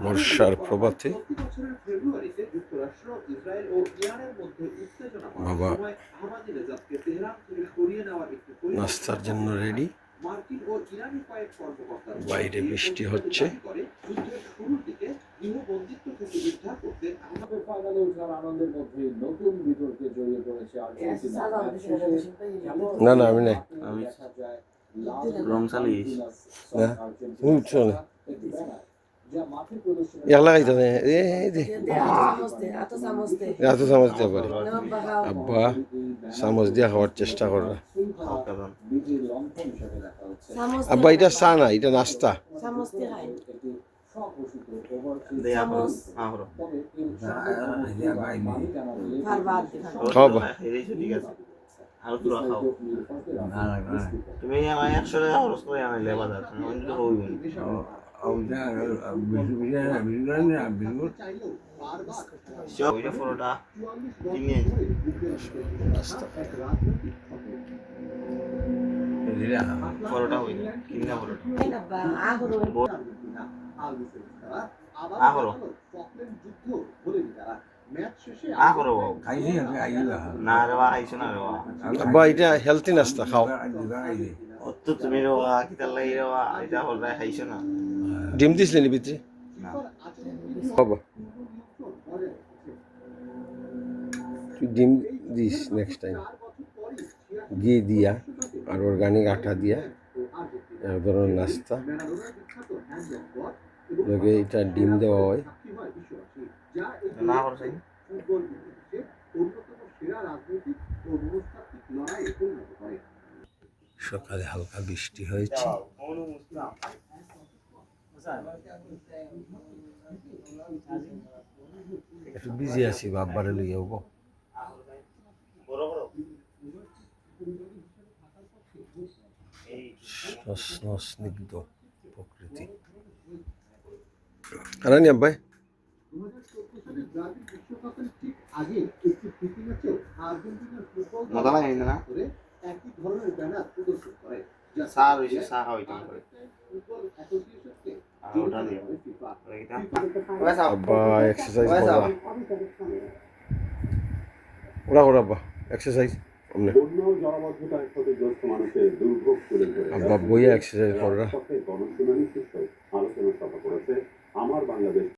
বর্ষার প্রভাতে বাবা নাস্তার জন্য রেডি। বাইরে বৃষ্টি হচ্ছে। না না আমি নাই, রং চালিয়েছি লাগাইতে এত চামচ দিয়ে পারে। আব্বা চামচ দিয়ে খাওয়ার চেষ্টা করো। আব্বা এটা চা না, এটা নাস্তা। খাওয়াবা তুমি আমার 100 টাকা খরচ করে আনলে বাজার তুমি অন্য হইবেন ওইটা পুরোটা কিনে পরোটা হই কিনা পরোটা আব্বা এটা হেলথি নাস্তা, খাও। তুমি রোয়া কিতা লাগি রোয়া এটা হলরাই খাইছো না। ডিম দিছিলে নি ভিতরে? বাবা তুই ডিম দিস নেক্সট টাইম, ঘি দিয়া আর অর্গানিক আটা দিয়া এক ধরনের নাস্তা লগে এটা ডিম দেওয়া হয়। সকালে হালকা বৃষ্টি হয়েছে। একটু বিজি আছি, বাবারে লইয়া হবো। স্নিগ্ধ প্রকৃতি। আরানি আব্বাই মজা লাগে না? সার হইছে সা হইতো করে ওটা দিয়ে আব্বা এক্সারসাইজ করা। ওরা ওরা আব্বা এক্সারসাইজ আব্বা বইয়া এক্সারসাইজ করা।